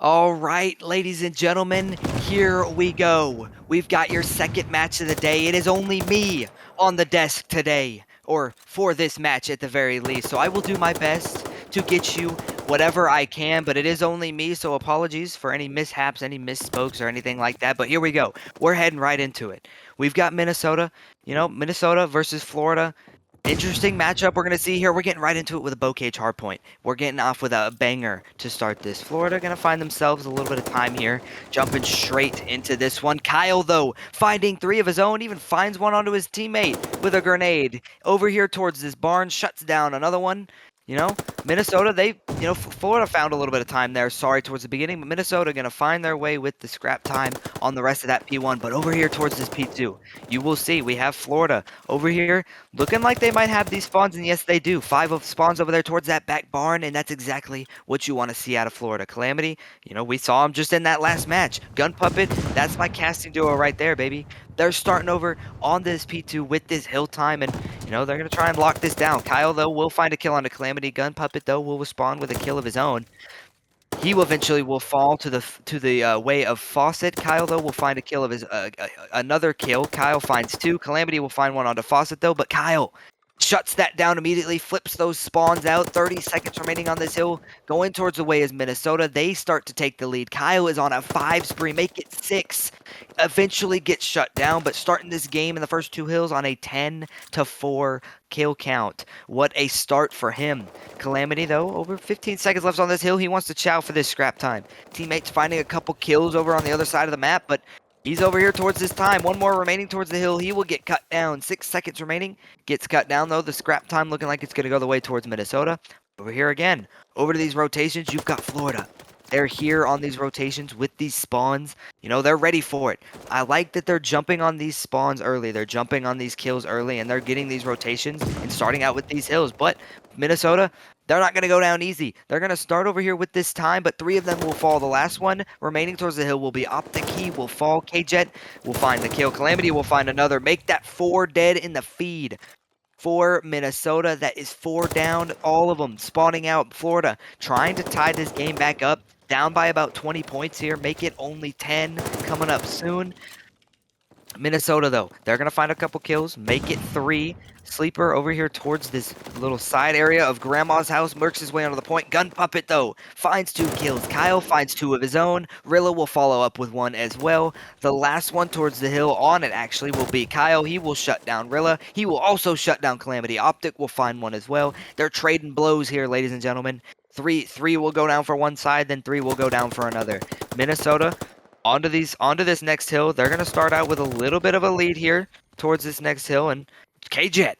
All right, ladies and gentlemen, here we go. We've got your second match of the day. It is only me on the desk today, or for this match at the very least. So I will do my best to get you whatever I can, but it is only me, so apologies for any mishaps, any misspokes, or anything like that. But here we go. We're heading right into it. We've got Minnesota, Minnesota versus Florida. Interesting matchup we're going to see here. We're getting right into it with a bow cage hardpoint. We're getting off with a banger to start this. Florida going to find themselves a little bit of time here, jumping straight into this one. Kyle, though, finding three of his own, even finds one onto his teammate with a grenade. Over here towards this barn, shuts down another one. Minnesota, Florida found a little bit of time there. Sorry, towards the beginning, but Minnesota going to find their way with the scrap time on the rest of that P1. But over here towards this P2, you will see we have Florida over here looking like they might have these spawns, and yes, they do. 5 of spawns over there towards that back barn, and that's exactly what you want to see out of Florida. Calamity, we saw him just in that last match. Gun Puppet, that's my casting duo right there, baby. They're starting over on this P2 with this hill time, and they're going to try and lock this down. Kyle, though, will find a kill on a Calamity. Gun Puppet, though, will respond with a kill of his own. He will eventually fall to the way of Fawcett. Kyle, though, will find a kill of his another kill. Kyle finds 2. Calamity will find 1 onto Fawcett, though, but Kyle shuts that down immediately, flips those spawns out. 30 seconds remaining on this hill. Going towards the way is Minnesota. They start to take the lead. Kyle is on a 5 spree, make it 6. Eventually gets shut down, but starting this game in the first 2 hills on a 10-4 kill count. What a start for him. Calamity, though, over 15 seconds left on this hill. He wants to chow for this scrap time. Teammates finding a couple kills over on the other side of the map, but he's over here towards this time. 1 more remaining towards the hill. He will get cut down. 6 seconds remaining. Gets cut down, though. The scrap time looking like it's going to go the way towards Minnesota. Over here again. Over to these rotations, you've got Florida. They're here on these rotations with these spawns. They're ready for it. I like that they're jumping on these spawns early. They're jumping on these kills early, and they're getting these rotations and starting out with these hills. But Minnesota, they're not going to go down easy. They're going to start over here with this time, but 3 of them will fall. The last one remaining towards the hill will be Optic. He will fall. K-Jet will find the kill. Calamity will find another. Make that 4 dead in the feed. For Minnesota, that is 4 down. All of them spawning out. Florida trying to tie this game back up. Down by about 20 points here. Make it only 10 coming up soon. Minnesota, though, they're going to find a couple kills. Make it 3. Sleeper over here towards this little side area of Grandma's house. Mercs his way onto the point. Gun Puppet, though, finds 2 kills. Kyle finds 2 of his own. Rilla will follow up with 1 as well. The last one towards the hill on it, actually, will be Kyle. He will shut down Rilla. He will also shut down Calamity. Optic will find 1 as well. They're trading blows here, ladies and gentlemen. 3 will go down for one side, then 3 will go down for another. Minnesota onto this next hill. They're going to start out with a little bit of a lead here towards this next hill, and K-Jet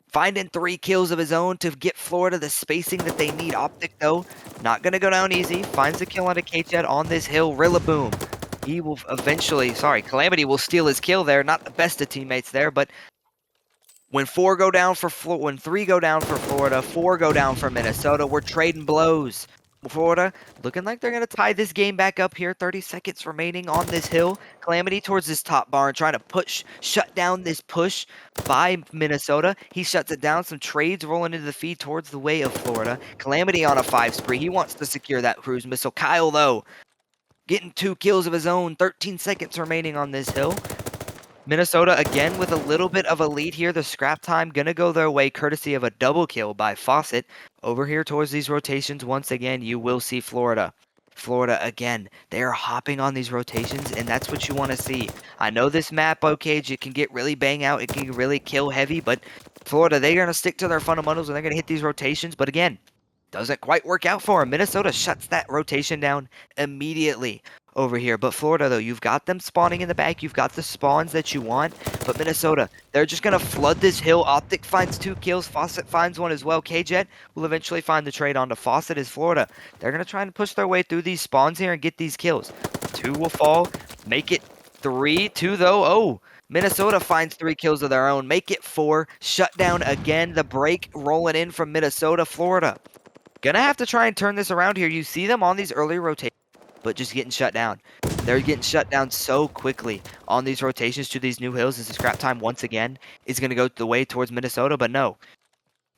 finding 3 kills of his own to get Florida the spacing that they need. Optic, though, not going to go down easy. Finds the kill on a K-Jet on this hill. Rillaboom. He will eventually, Calamity will steal his kill there. Not the best of teammates there, but when 3 go down for Florida, 4 go down for Minnesota, we're trading blows. Florida looking like they're going to tie this game back up here. 30 seconds remaining on this hill. Calamity towards this top barn, trying to shut down this push by Minnesota. He shuts it down. Some trades rolling into the feed towards the way of Florida. Calamity on a 5 spree. He wants to secure that cruise missile. Kyle, though, getting 2 kills of his own. 13 seconds remaining on this hill. Minnesota, again, with a little bit of a lead here. The scrap time going to go their way, courtesy of a double kill by Fawcett. Over here towards these rotations, once again, you will see Florida. Florida, again, they are hopping on these rotations, and that's what you want to see. I know this map, Cage, it can get really bang out. It can really kill heavy, but Florida, they're going to stick to their fundamentals, and they're going to hit these rotations. But again, doesn't quite work out for them. Minnesota shuts that rotation down immediately over here. But Florida, though, you've got them spawning in the back. You've got the spawns that you want. But Minnesota, they're just going to flood this hill. Optic finds 2 kills. Fawcett finds 1 as well. K-Jet will eventually find the trade onto Fawcett as Florida. They're going to try and push their way through these spawns here and get these kills. 2 will fall. Make it 3. 2, though. Oh, Minnesota finds 3 kills of their own. Make it 4. Shut down again. The break rolling in from Minnesota. Florida gonna have to try and turn this around here. You see them on these early rotations, but just getting shut down. They're getting shut down so quickly on these rotations to these new hills as the scrap time once again is going to go the way towards Minnesota, but no.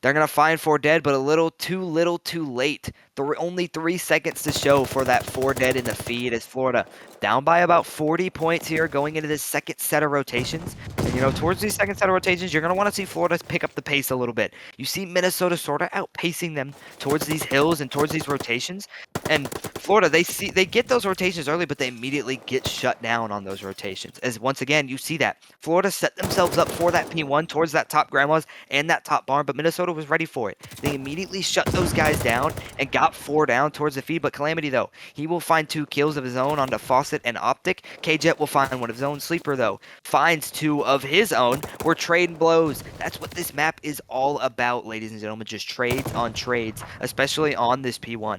They're going to find 4 dead, but a little too late. Only 3 seconds to show for that 4 dead in the feed as Florida down by about 40 points here going into this second set of rotations. And, towards these second set of rotations, you're going to want to see Florida pick up the pace a little bit. You see Minnesota sort of outpacing them towards these hills and towards these rotations. And Florida, they get those rotations early, but they immediately get shut down on those rotations. As once again, you see that. Florida set themselves up for that P1 towards that top grandmas and that top barn, but Minnesota was ready for it. They immediately shut those guys down and got 4 down towards the feed, but Calamity, though, he will find 2 kills of his own onto Fawcett and Optic. K-Jet will find 1 of his own. Sleeper, though, finds 2 of his own. We're trading blows. That's what this map is all about, ladies and gentlemen, just trades on trades, especially on this P1.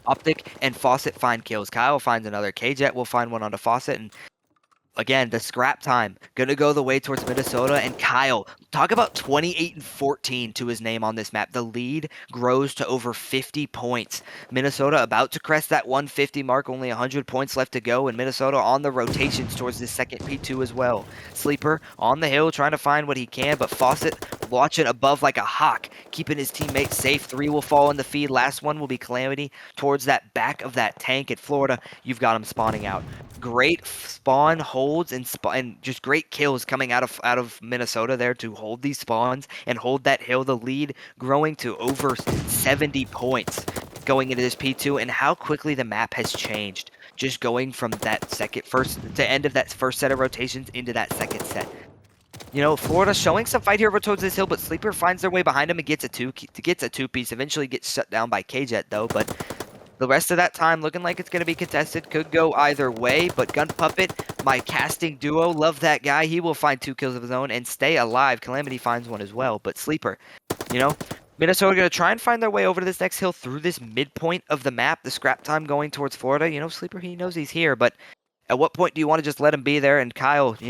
Optic and Fawcett find kills. Kyle finds another. K-Jet will find 1 onto Fawcett, and again, the scrap time gonna go the way towards Minnesota. And Kyle, talk about 28-14 to his name on this map. The lead grows to over 50 points. Minnesota about to crest that 150 mark, only 100 points left to go, and Minnesota on the rotations towards this second P2 as well. Sleeper on the hill trying to find what he can, but Fawcett watching above like a hawk, keeping his teammates safe. 3 will fall in the feed. Last one will be Calamity towards that back of that tank at Florida. You've got him spawning out. Great spawn holds and just great kills coming out of Minnesota there to hold these spawns and hold that hill. The lead growing to over 70 points going into this P2, and how quickly the map has changed. Just going from that first to end of that first set of rotations into that second set. Florida showing some fight here towards this hill, but Sleeper finds their way behind him and gets a two-piece. Eventually gets shut down by K-Jet, though, but the rest of that time looking like it's going to be contested. Could go either way, but Gun Puppet, my casting duo, love that guy. He will find 2 kills of his own and stay alive. Calamity finds 1 as well, but Sleeper, Minnesota going to try and find their way over to this next hill through this midpoint of the map. The scrap time going towards Florida. Sleeper, he knows he's here, but at what point do you want to just let him be there? And Kyle, he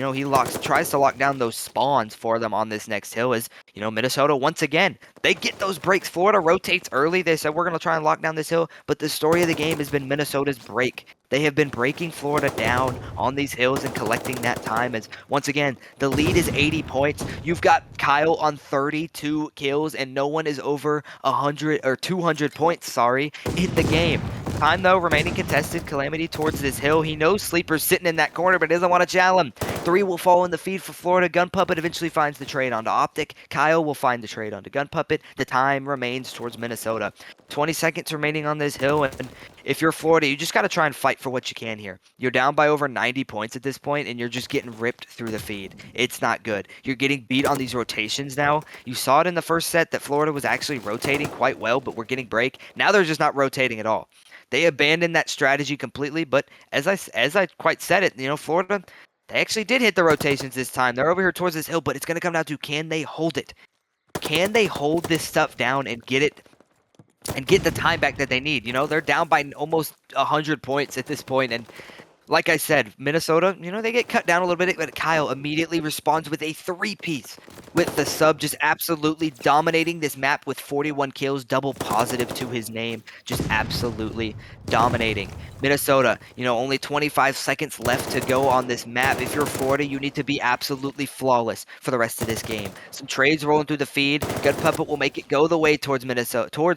tries to lock down those spawns for them on this next hill as, Minnesota, once again, they get those breaks. Florida rotates early. They said, we're going to try and lock down this hill. But the story of the game has been Minnesota's break. They have been breaking Florida down on these hills and collecting that time as, once again, the lead is 80 points. You've got Kyle on 32 kills, and no one is over 100 or 200 points, in the game. Time, though, remaining contested. Calamity towards this hill. He knows Sleeper's sitting in that corner, but doesn't want to challenge him. 3 will fall in the feed for Florida. Gun Puppet eventually finds the trade onto Optic. Kyle will find the trade onto Gun Puppet. The time remains towards Minnesota. 20 seconds remaining on this hill, and if you're Florida, you just got to try and fight for what you can here. You're down by over 90 points at this point, and you're just getting ripped through the feed. It's not good. You're getting beat on these rotations now. You saw it in the first set that Florida was actually rotating quite well, but we're getting break. Now they're just not rotating at all. They abandoned that strategy completely, but as I quite said it, Florida, they actually did hit the rotations this time. They're over here towards this hill, but it's going to come down to, can they hold it? Can they hold this stuff down and get it and get the time back that they need? They're down by almost 100 points at this point, and like I said, Minnesota, they get cut down a little bit, but Kyle immediately responds with a 3-piece, with the sub just absolutely dominating this map with 41 kills, double positive to his name, just absolutely dominating. Minnesota, only 25 seconds left to go on this map. If you're Florida, you need to be absolutely flawless for the rest of this game. Some trades rolling through the feed. Gun Puppet will make it go the way towards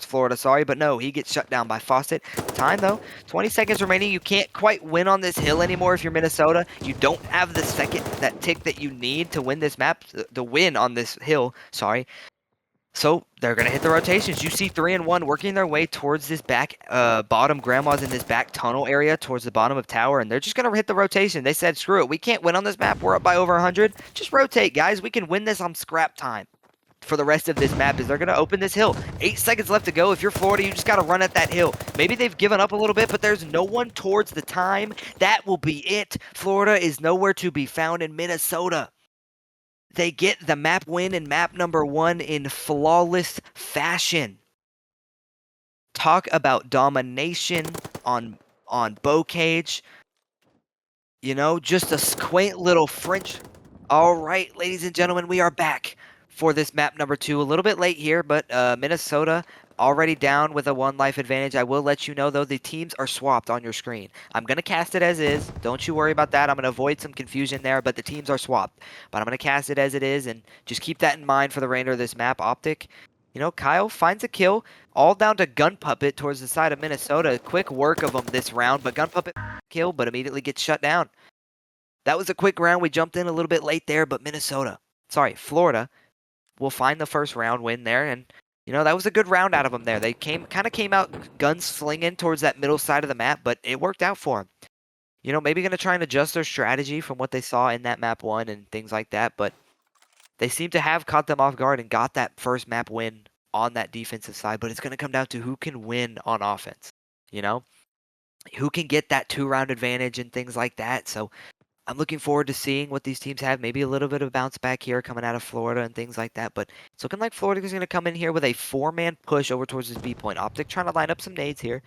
Florida, but no, he gets shut down by Fawcett. Time, though, 20 seconds remaining. You can't quite win on this hill anymore if you're Minnesota. You don't have that tick that you need to win this map, to win on this hill, So they're going to hit the rotations. You see 3 and 1 working their way towards this back bottom grandmas in this back tunnel area towards the bottom of tower, and they're just going to hit the rotation. They said, screw it. We can't win on this map. We're up by over 100. Just rotate, guys. We can win this on scrap time. For the rest of this map is they're going to open this hill. 8 seconds left to go. If you're Florida, you just got to run at that hill. Maybe they've given up a little bit, but there's no one towards the time. That will be it. Florida is nowhere to be found in Minnesota. They get the map win in map number 1 in flawless fashion. Talk about domination on bow cage. Just a quaint little French. All right, ladies and gentlemen, we are back for this map number 2. A little bit late here, but Minnesota already down with a 1 life advantage. I will let you know, though, the teams are swapped on your screen. I'm going to cast it as is. Don't you worry about that. I'm going to avoid some confusion there, but the teams are swapped. But I'm going to cast it as it is, and just keep that in mind for the remainder of this map. Optic, you know, Kyle finds a kill, all down to Gun Puppet towards the side of Minnesota. Quick work of him this round, but Gun Puppet kill, but immediately gets shut down. That was a quick round. We jumped in a little bit late there, but Florida will find the first round win there, and you know, that was a good round out of them there. They came out guns slinging towards that middle side of the map, but it worked out for them. You know, maybe going to try and adjust their strategy from what they saw in that map 1 and things like that, but they seem to have caught them off guard and got that first map win on that defensive side, but it's going to come down to who can win on offense, you know? Who can get that 2-round advantage and things like that. So I'm looking forward to seeing what these teams have. Maybe a little bit of bounce back here coming out of Florida and things like that. But it's looking like Florida is going to come in here with a 4-man push over towards this B point. Optic trying to line up some nades here.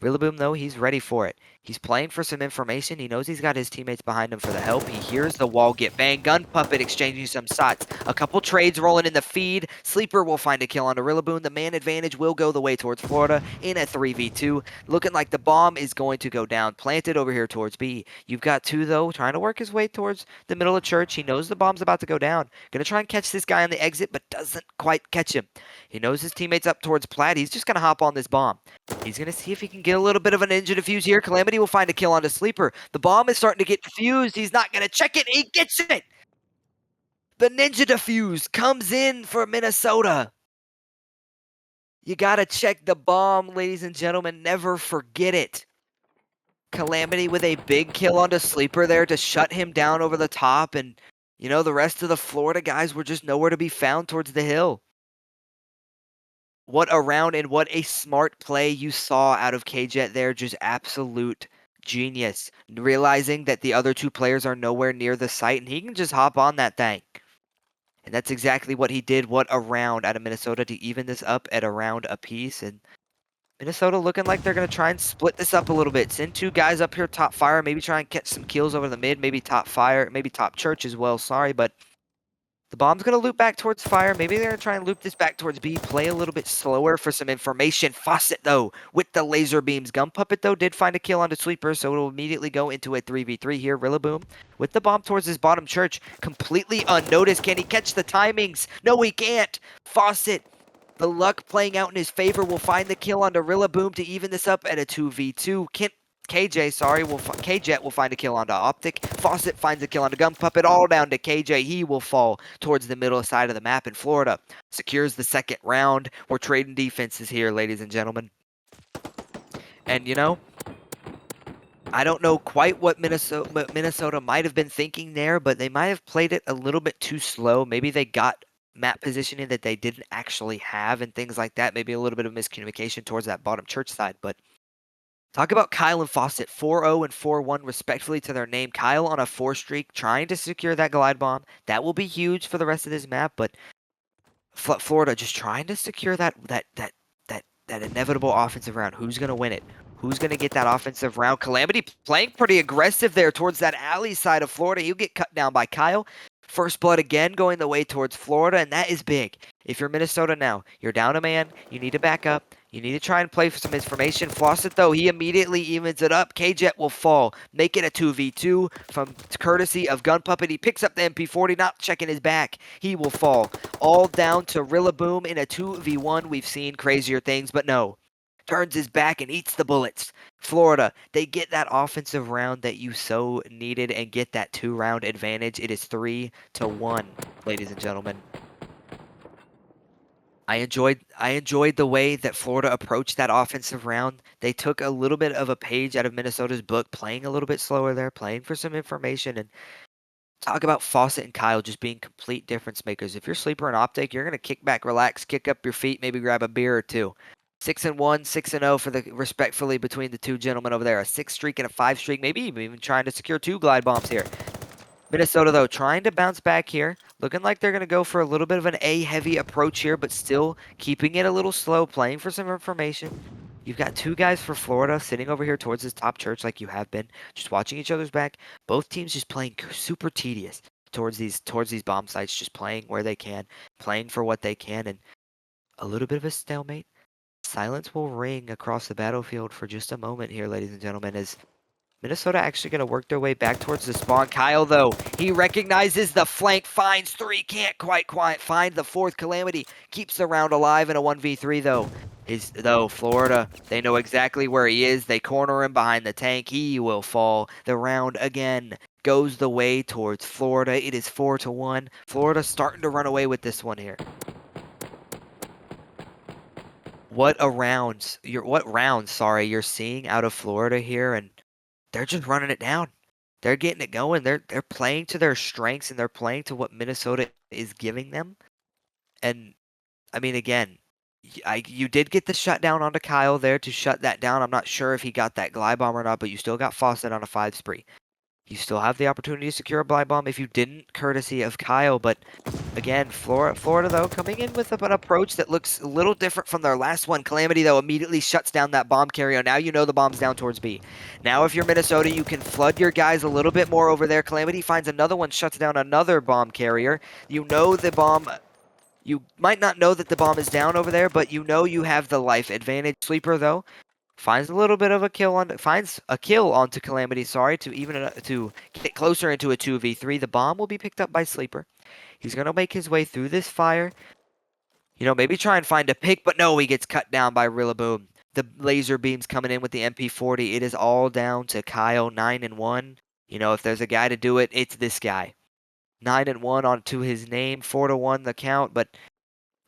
Rillaboom, though, he's ready for it. He's playing for some information. He knows he's got his teammates behind him for the help. He hears the wall get banged. Gun Puppet exchanging some shots. A couple trades rolling in the feed. Sleeper will find a kill on the Rillaboom. The man advantage will go the way towards Florida in a 3v2. Looking like the bomb is going to go down. Planted over here towards B. You've got 2, though, trying to work his way towards the middle of church. He knows the bomb's about to go down. Going to try and catch this guy on the exit, but doesn't quite catch him. He knows his teammates up towards Plaid. He's just going to hop on this bomb. He's going to see if he can get a little bit of a ninja defuse here. Calamity will find a kill on the Sleeper. The bomb is starting to get defused. He's not going to check it. He gets it. The ninja defuse comes in for Minnesota. You got to check the bomb, ladies and gentlemen. Never forget it. Calamity with a big kill on the Sleeper there to shut him down over the top. And, you know, the rest of the Florida guys were just nowhere to be found towards the hill. What a round and what a smart play you saw out of K-Jet there. Just absolute genius. Realizing that the other 2 players are nowhere near the site and he can just hop on that thing. And that's exactly what he did. What a round out of Minnesota to even this up at a round apiece. And Minnesota looking like they're going to try and split this up a little bit. Send 2 guys up here top fire. Maybe try and catch some kills over the mid. Maybe top fire. Maybe top church as well. Sorry, but the bomb's going to loop back towards fire. Maybe they're going to try and loop this back towards B. Play a little bit slower for some information. Faucet, though, with the laser beams. Gun Puppet, though, did find a kill on the Sweeper, so it'll immediately go into a 3v3 here. Rillaboom with the bomb towards his bottom church. Completely unnoticed. Can he catch the timings? No, he can't. Faucet, the luck playing out in his favor, will find the kill on the Rillaboom to even this up at a 2v2. KJ will find a kill onto Optic. Faucet finds a kill onto Gun Puppet, all down to KJ. He will fall towards the middle side of the map, and Florida secures the second round. We're trading defenses here, ladies and gentlemen. And, you know, I don't know quite what Minnesota might have been thinking there, but they might have played it a little bit too slow. Maybe they got map positioning that they didn't actually have and things like that. Maybe a little bit of miscommunication towards that bottom church side, but talk about Kyle and Faucet, 4-0 and 4-1 respectfully to their name. Kyle on a 4 streak, trying to secure that glide bomb. That will be huge for the rest of this map, but Florida just trying to secure that inevitable offensive round. Who's going to win it? Who's going to get that offensive round? Calamity playing pretty aggressive there towards that alley side of Florida. He'll get cut down by Kyle. First blood again going the way towards Florida, and that is big. If you're Minnesota now, you're down a man. You need to back up. You need to try and play for some information. Faucet, though, he immediately evens it up. K-Jet will fall. Make it a 2v2 from courtesy of Gun Puppet. He picks up the MP40, not checking his back. He will fall. All down to Rillaboom in a 2v1. We've seen crazier things, but no. Turns his back and eats the bullets. Florida, they get that offensive round that you so needed and get that 2-round advantage. It is 3-1, ladies and gentlemen. I enjoyed the way that Florida approached that offensive round. They took a little bit of a page out of Minnesota's book, playing a little bit slower there, playing for some information, and talk about Faucet and Kyle just being complete difference makers. If you're Sleeper and Optic, you're going to kick back, relax, kick up your feet, maybe grab a beer or 2. 6-1, 6-0 for the respectfully between the 2 gentlemen over there. A 6 streak and a 5 streak, maybe even trying to secure 2 glide bombs here. Minnesota, though, trying to bounce back here. Looking like they're going to go for a little bit of an A-heavy approach here, but still keeping it a little slow, playing for some information. You've got 2 guys for Florida sitting over here towards this top church like you have been, just watching each other's back. Both teams just playing super tedious towards these bomb sites, just playing where they can, playing for what they can, and a little bit of a stalemate. Silence will ring across the battlefield for just a moment here, ladies and gentlemen, as Minnesota actually going to work their way back towards the spawn. Kyle, though, he recognizes the flank, finds 3, can't quite find the 4th. Calamity keeps the round alive in a 1v3, though. Florida, they know exactly where he is. They corner him behind the tank. He will fall. The round, again, goes the way towards Florida. It is 4-1. Florida starting to run away with this one here. What rounds you're seeing out of Florida here, and they're just running it down. They're getting it going. They're playing to their strengths, and they're playing to what Minnesota is giving them. And I mean, again, you did get the shutdown onto Kyle there to shut that down. I'm not sure if he got that glide bomb or not, but you still got Fawcett on a 5 spree. You still have the opportunity to secure a glide bomb if you didn't, courtesy of Kyle. But again, Florida, though, coming in with an approach that looks a little different from their last one. Calamity, though, immediately shuts down that bomb carrier. Now you know the bomb's down towards B. Now if you're Minnesota, you can flood your guys a little bit more over there. Calamity finds another one, shuts down another bomb carrier. You know the bomb... You might not know that the bomb is down over there, but you know you have the life advantage. Sleeper, though, finds a little bit of a kill onto Calamity, to get closer into a 2v3. The bomb will be picked up by Sleeper. He's going to make his way through this fire. Maybe try and find a pick, but no, he gets cut down by Rillaboom. The laser beams coming in with the MP40. It is all down to Kyle, 9-1. If there's a guy to do it, it's this guy. 9-1 onto his name, 4-1 the count, but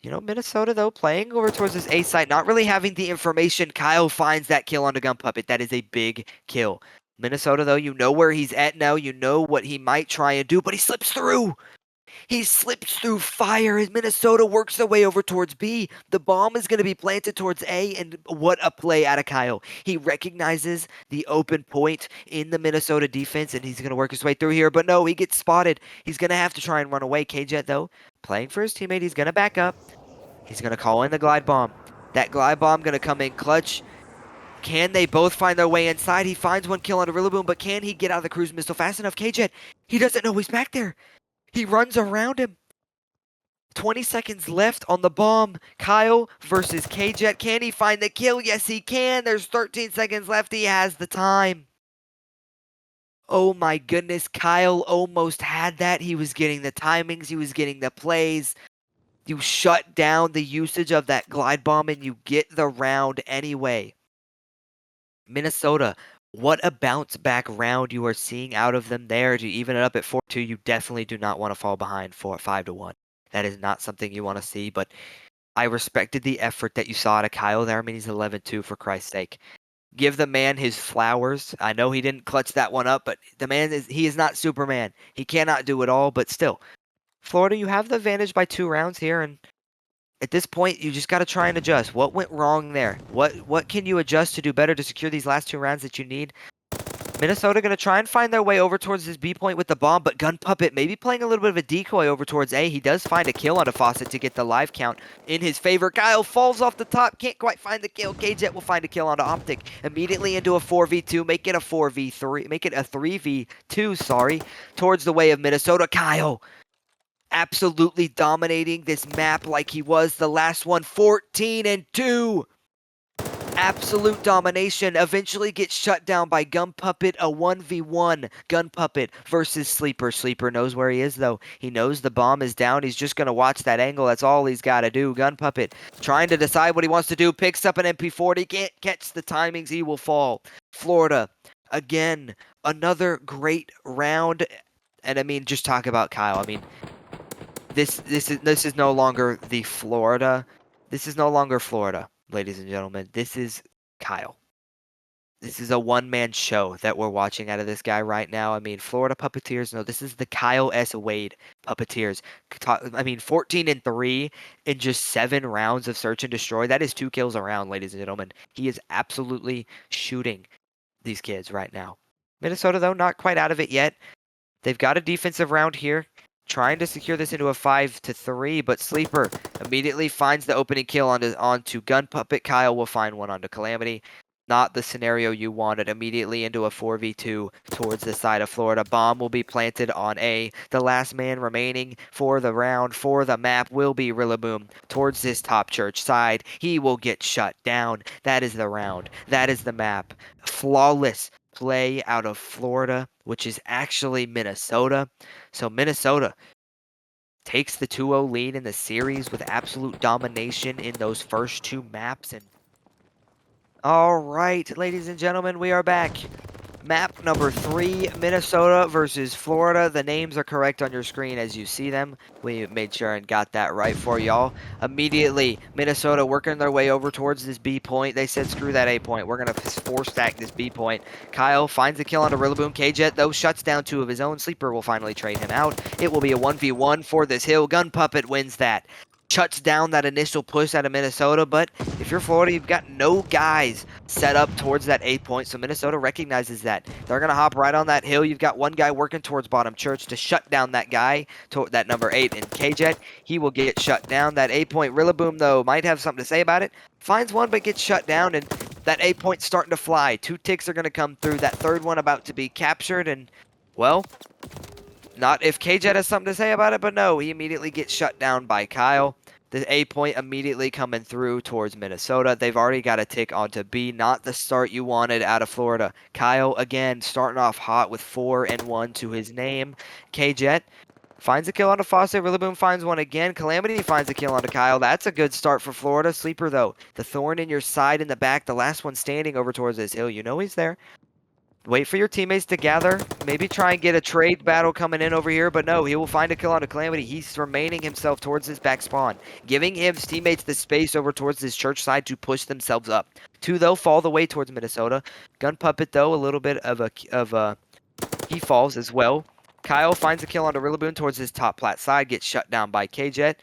Minnesota, though, playing over towards this A site, not really having the information. Kyle finds that kill on the Gun Puppet. That is a big kill. Minnesota, though, you know where he's at now. You know what he might try and do, but he slips through. He slips through fire as Minnesota works their way over towards B. The bomb is going to be planted towards A, and what a play out of Kyle. He recognizes the open point in the Minnesota defense, and he's going to work his way through here, but no, he gets spotted. He's going to have to try and run away. K-Jet, though, playing for his teammate. He's going to back up. He's going to call in the glide bomb. That glide bomb going to come in clutch. Can they both find their way inside? He finds one kill on a Rillaboom, but can he get out of the cruise missile fast enough? K-Jet, he doesn't know he's back there. He runs around him. 20 seconds left on the bomb. Kyle versus K-Jet. Can he find the kill? Yes, he can. There's 13 seconds left. He has the time. Oh my goodness, Kyle almost had that. He was getting the timings. He was getting the plays. You shut down the usage of that glide bomb and you get the round anyway. Minnesota, what a bounce back round you are seeing out of them there to even it up at 4-2. You definitely do not want to fall behind 5-1. That is not something you want to see, but I respected the effort that you saw out of Kyle there. I mean, he's 11-2 for Christ's sake. Give the man his flowers. I know he didn't clutch that one up, but the man he is not Superman. He cannot do it all, but still. Florida, you have the advantage by 2 rounds here, and at this point, you just got to try and adjust. What went wrong there? What can you adjust to do better to secure these last 2 rounds that you need? Minnesota going to try and find their way over towards this B point with the bomb, but Gun Puppet maybe playing a little bit of a decoy over towards A. He does find a kill on a Fawcett to get the live count in his favor. Kyle falls off the top, can't quite find the kill. K-Jet will find a kill onto Optic. Immediately into a 4v2, make it a 4v3, make it a 3v2, towards the way of Minnesota. Kyle absolutely dominating this map like he was the last one. 14-2. Absolute domination. Eventually gets shut down by Gun Puppet. A 1v1 Gun Puppet versus Sleeper. Sleeper knows where he is, though. He knows the bomb is down. He's just going to watch that angle. That's all he's got to do. Gun Puppet trying to decide what he wants to do. Picks up an MP40. Can't catch the timings. He will fall. Florida, again, another great round. And I mean, just talk about Kyle. I mean, this is no longer the Florida. This is no longer Florida, ladies and gentlemen. This is Kyle. This is a one-man show that we're watching out of this guy right now. I mean, Florida Puppeteers. No, this is the Kyle S. Wade Puppeteers. I mean, 14-3 in just 7 rounds of search and destroy. That is 2 kills around, ladies and gentlemen. He is absolutely shooting these kids right now. Minnesota, though, not quite out of it yet. They've got a defensive round here, trying to secure this into a 5-3, but Sleeper immediately finds the opening kill onto Gun Puppet. Kyle will find one onto Calamity. Not the scenario you wanted. Immediately into a 4v2 towards the side of Florida. Bomb will be planted on A. The last man remaining for the round, for the map, will be Rillaboom towards this top church side. He will get shut down. That is the round. That is the map. Flawless play out of Florida, which is actually Minnesota. So Minnesota takes the 2-0 lead in the series with absolute domination in those first two maps. And all right, ladies and gentlemen, we are back. Map number 3, Minnesota versus Florida. The names are correct on your screen as you see them. We made sure and got that right for y'all. Immediately, Minnesota working their way over towards this B point. They said, screw that A point. We're going to 4-stack this B point. Kyle finds the kill onto Rillaboom. K-Jet, though, shuts down 2 of his own. Sleeper will finally trade him out. It will be a 1v1 for this hill. Gun Puppet wins that. Shuts down that initial push out of Minnesota, but if you're Florida, you've got no guys set up towards that A point, so Minnesota recognizes that. They're going to hop right on that hill. You've got one guy working towards bottom church to shut down that guy, that number 8 in K-Jet. He will get shut down. That A point, Rillaboom, though, might have something to say about it. Finds one, but gets shut down, and that A point's starting to fly. 2 ticks are going to come through. That third one about to be captured, and, well, not if K-Jet has something to say about it, but no, he immediately gets shut down by Kyle. The A point immediately coming through towards Minnesota. They've already got a tick onto B. Not the start you wanted out of Florida. Kyle, again, starting off hot with 4 and 1 to his name. K-Jet finds a kill onto Fawcett. Rillaboom finds one again. Calamity finds a kill onto Kyle. That's a good start for Florida. Sleeper, though. The thorn in your side in the back. The last one standing over towards this hill. You know he's there. Wait for your teammates to gather. Maybe try and get a trade battle coming in over here, but no, he will find a kill on a Calamity. He's remaining himself towards his back spawn, giving his teammates the space over towards this church side to push themselves up. 2, though, fall the way towards Minnesota. Gun Puppet, though, a little bit of a he falls as well. Kyle finds a kill on a Rillaboom towards his top plat side, gets shut down by K-Jet.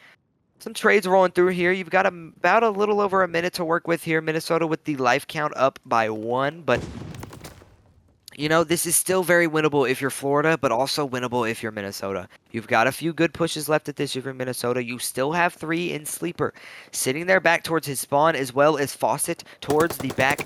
Some trades rolling through here. You've got about a little over a minute to work with here. Minnesota with the life count up by 1, but you know, this is still very winnable if you're Florida, but also winnable if you're Minnesota. You've got a few good pushes left at this if you're Minnesota. You still have 3 in Sleeper. Sitting there back towards his spawn, as well as Fawcett towards the back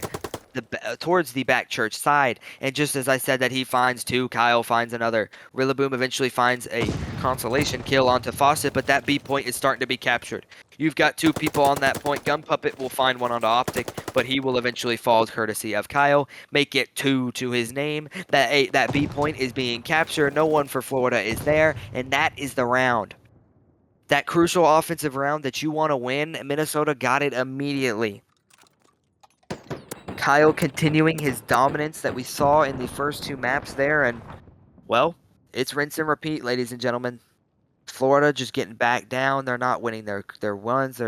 church side. And just as I said that he finds 2, Kyle finds another. Rillaboom eventually finds a consolation kill onto Fawcett, but that B point is starting to be captured. You've got 2 people on that point. Gun Puppet will find one onto Optic, but he will eventually fall courtesy of Kyle. Make it 2 to his name. That B point is being captured. No one for Florida is there, and that is the round. That crucial offensive round that you want to win, Minnesota got it immediately. Kyle continuing his dominance that we saw in the first 2 maps there, and, well, it's rinse and repeat, ladies and gentlemen. Florida just getting back down. They're not winning their runs.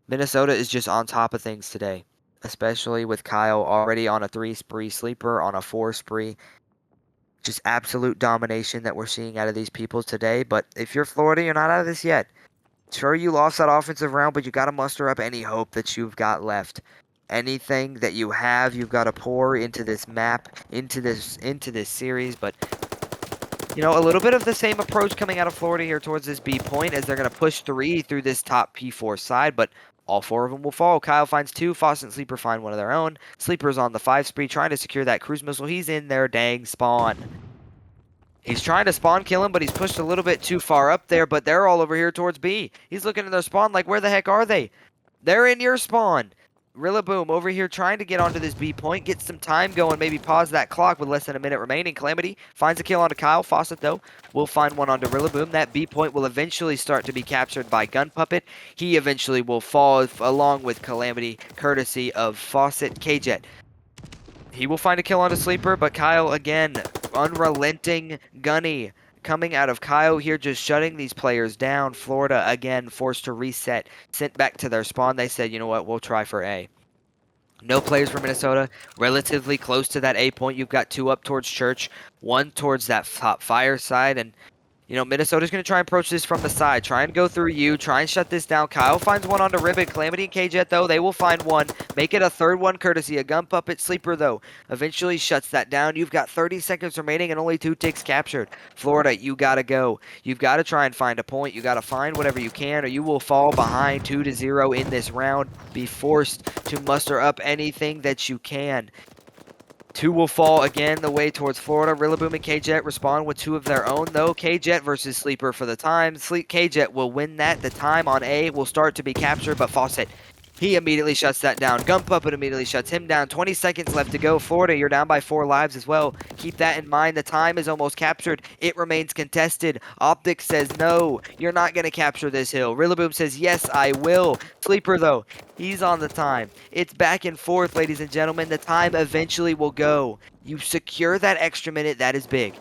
Minnesota is just on top of things today, especially with Kyle already on a 3-spree, Sleeper on a 4-spree. Just absolute domination that we're seeing out of these people today. But if you're Florida, you're not out of this yet. Sure, you lost that offensive round, but you got to muster up any hope that you've got left. Anything that you have, you've got to pour into this map, into this series. But you know, a little bit of the same approach coming out of Florida here towards this B point as they're going to push 3 through this top P4 side, but all 4 of them will fall. Kyle finds 2, Fawcett and Sleeper find one of their own. Sleeper's on the 5 spree trying to secure that cruise missile. He's in their dang spawn. He's trying to spawn kill him, but he's pushed a little bit too far up there, but they're all over here towards B. He's looking at their spawn like, where the heck are they? They're in your spawn. Rillaboom over here trying to get onto this B point, get some time going, maybe pause that clock with less than a minute remaining. Calamity finds a kill onto Kyle. Fawcett, though, will find one onto Rillaboom. That B point will eventually start to be captured by Gun Puppet. He eventually will fall along with Calamity, courtesy of Fawcett. K-Jet, he will find a kill onto Sleeper, but Kyle, again, unrelenting gunny coming out of Kyle here, just shutting these players down. Florida, again, forced to reset, sent back to their spawn. They said, you know what, we'll try for A. No players for Minnesota, relatively close to that A point. You've got 2 up towards Church, 1 towards that top fire side, and You know, Minnesota's going to try and approach this from the side. Try and go through you. Try and shut this down. Kyle finds one onto Ribbit. Calamity and KJet, though, they will find one. Make it a third one courtesy. A gun puppet sleeper, though, eventually shuts that down. You've got 30 seconds remaining and only 2 ticks captured. Florida, you got to go. You've got to try and find a point. You got to find whatever you can, or you will fall behind 2-0 in this round. Be forced to muster up anything that you can. 2 will fall again the way towards Florida. Rillaboom and K-Jet respond with 2 of their own, though. K-Jet versus Sleeper for the time. K-Jet will win that. The time on A will start to be captured, but Fawcett, he immediately shuts that down. Gun Puppet immediately shuts him down. 20 seconds left to go. Florida, you're down by 4 lives as well. Keep that in mind. The time is almost captured. It remains contested. Optic says, no, you're not going to capture this hill. Rillaboom says, yes, I will. Sleeper, though, he's on the time. It's back and forth, ladies and gentlemen. The time eventually will go. You secure that extra minute. That is big.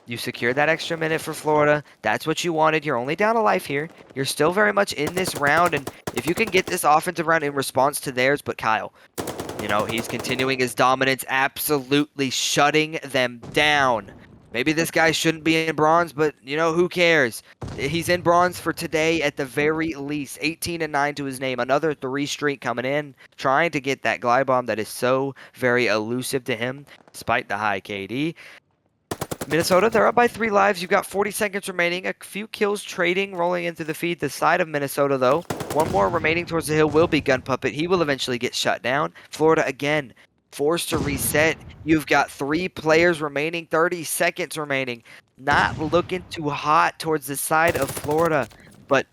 You secured that extra minute for Florida. That's what you wanted. You're only down a life here. You're still very much in this round, and if you can get this offensive round in response to theirs, but Kyle, you know, he's continuing his dominance, absolutely shutting them down. Maybe this guy shouldn't be in bronze, but, you know, who cares? He's in bronze for today at the very least. 18-9 to his name. Another 3 streak coming in, trying to get that glide bomb that is so very elusive to him, despite the high KD. Minnesota, they're up by 3 lives. You've got 40 seconds remaining. A few kills trading, rolling into the feed. The side of Minnesota, though. 1 more remaining towards the hill will be Gun Puppet. He will eventually get shut down. Florida, again, forced to reset. You've got 3 players remaining, 30 seconds remaining. Not looking too hot towards the side of Florida, but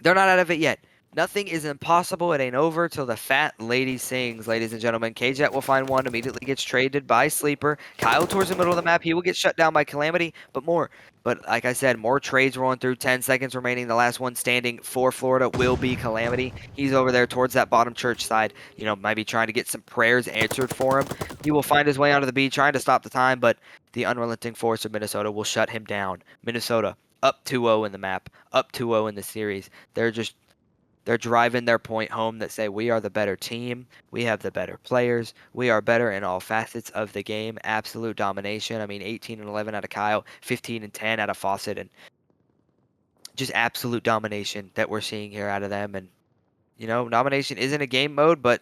they're not out of it yet. Nothing is impossible. It ain't over till the fat lady sings, ladies and gentlemen. K-Jet will find one, immediately gets traded by Sleeper. Kyle towards the middle of the map. He will get shut down by Calamity, but more. But like I said, more trades rolling through. 10 seconds remaining. The last one standing for Florida will be Calamity. He's over there towards that bottom church side. You know, might be trying to get some prayers answered for him. He will find his way onto the B, trying to stop the time, but the unrelenting force of Minnesota will shut him down. Minnesota up 2-0 in the map, up 2-0 in the series. They're driving their point home that say we are the better team, we have the better players, we are better in all facets of the game. Absolute domination. I mean, 18-11 out of Kyle, 15-10 out of Fawcett, and just absolute domination that we're seeing here out of them. And, you know, domination isn't a game mode, but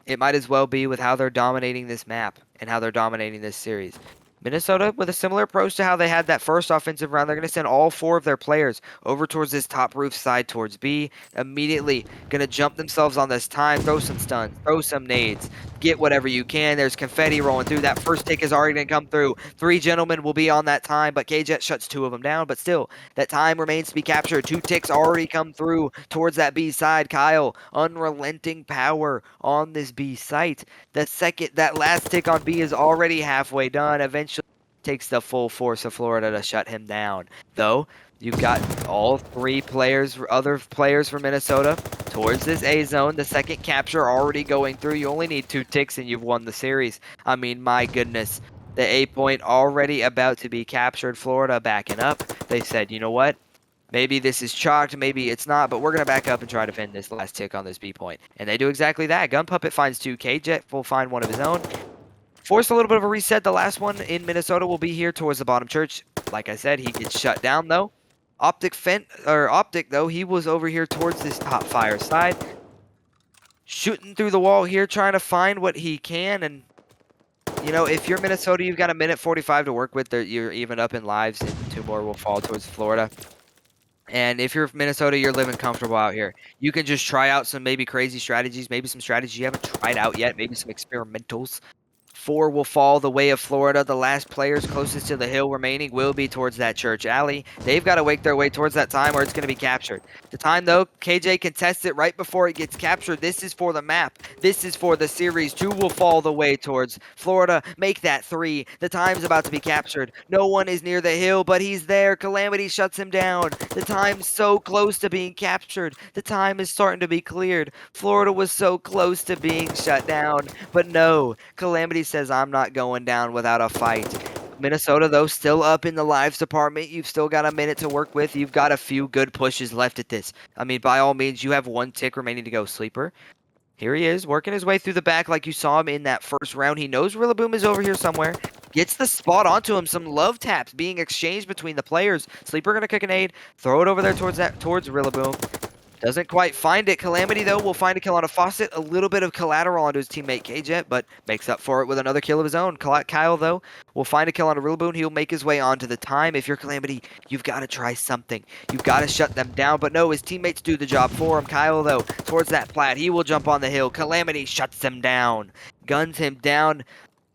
it might as well be with how they're dominating this map and how they're dominating this series. Minnesota, with a similar approach to how they had that first offensive round, they're going to send all 4 of their players over towards this top roof side towards B. Immediately going to jump themselves on this time, throw some stuns, throw some nades, get whatever you can. There's confetti rolling through. That first tick is already going to come through. 3 gentlemen will be on that time, but K-Jet shuts 2 of them down. But still, that time remains to be captured. 2 ticks already come through towards that B side. Kyle, unrelenting power on this B site. That last tick on B is already halfway done. Eventually takes the full force of Florida to shut him down. Though, you've got all 3 players, other players from Minnesota towards this A zone. The second capture already going through. You only need 2 ticks and you've won the series. I mean, my goodness. The A point already about to be captured. Florida backing up. They said, you know what? Maybe this is chalked, maybe it's not, but we're going to back up and try to finish this last tick on this B point. And they do exactly that. Gun Puppet finds 2. K-Jet will find one of his own. Force a little bit of a reset. The last one in Minnesota will be here towards the bottom church. Like I said, he gets shut down, though. Optic, though, he was over here towards this top fire side. Shooting through the wall here, trying to find what he can. And, you know, if you're Minnesota, you've got a minute 45 to work with. You're even up in lives, and 2 more will fall towards Florida. And if you're Minnesota, you're living comfortable out here. You can just try out some maybe crazy strategies, maybe some strategies you haven't tried out yet, maybe some experimentals. 4 will fall the way of Florida. The last players closest to the hill remaining will be towards that church alley. They've got to wake their way towards that time or it's going to be captured. The time, though, KJ contests it right before it gets captured. This is for the map. This is for the series. 2 will fall the way towards Florida. Make that 3. The time's about to be captured. No one is near the hill, but he's there. Calamity shuts him down. The time's so close to being captured. The time is starting to be cleared. Florida was so close to being shut down, but no. Calamity says, I'm not going down without a fight. Minnesota, though, still up in the lives department. You've still got a minute to work with. You've got a few good pushes left at this. I mean, by all means, you have 1 tick remaining to go. Sleeper. Here he is, working his way through the back like you saw him in that first round. He knows Rillaboom is over here somewhere. Gets the spot onto him. Some love taps being exchanged between the players. Sleeper gonna kick a nade, throw it over there towards Rillaboom. Doesn't quite find it. Calamity, though, will find a kill on a Faucet. A little bit of collateral onto his teammate K-Jet, but makes up for it with another kill of his own. Kyle, though, will find a kill on a Rillaboom. He'll make his way onto the time. If you're Calamity, you've got to try something. You've got to shut them down. But no, his teammates do the job for him. Kyle, though, towards that plat, he will jump on the hill. Calamity shuts him down, guns him down.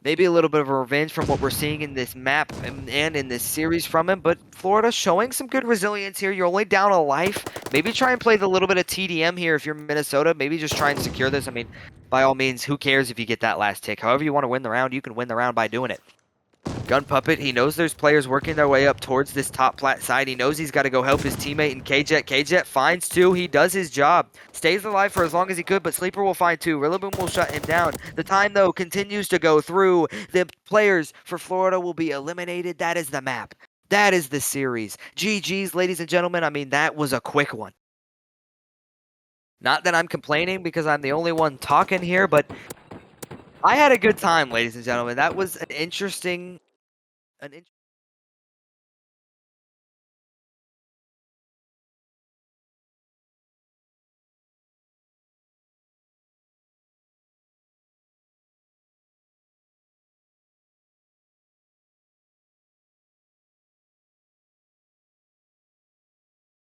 Maybe a little bit of a revenge from what we're seeing in this map and in this series from him, but Florida showing some good resilience here. You're only down a life. Maybe try and play the little bit of TDM here if you're Minnesota. Maybe just try and secure this. I mean, by all means, who cares if you get that last tick? However you want to win the round, you can win the round by doing it. Gun Puppet, he knows there's players working their way up towards this top plat side. He knows he's got to go help his teammate and K-Jet. K-Jet finds two. He does his job. Stays alive for as long as he could, but Sleeper will find two. Rillaboom will shut him down. The time, though, continues to go through. The players for Florida will be eliminated. That is the map. That is the series. GG's, ladies and gentlemen. I mean, that was a quick one. Not that I'm complaining because I'm the only one talking here, but I had a good time, ladies and gentlemen. That was an interesting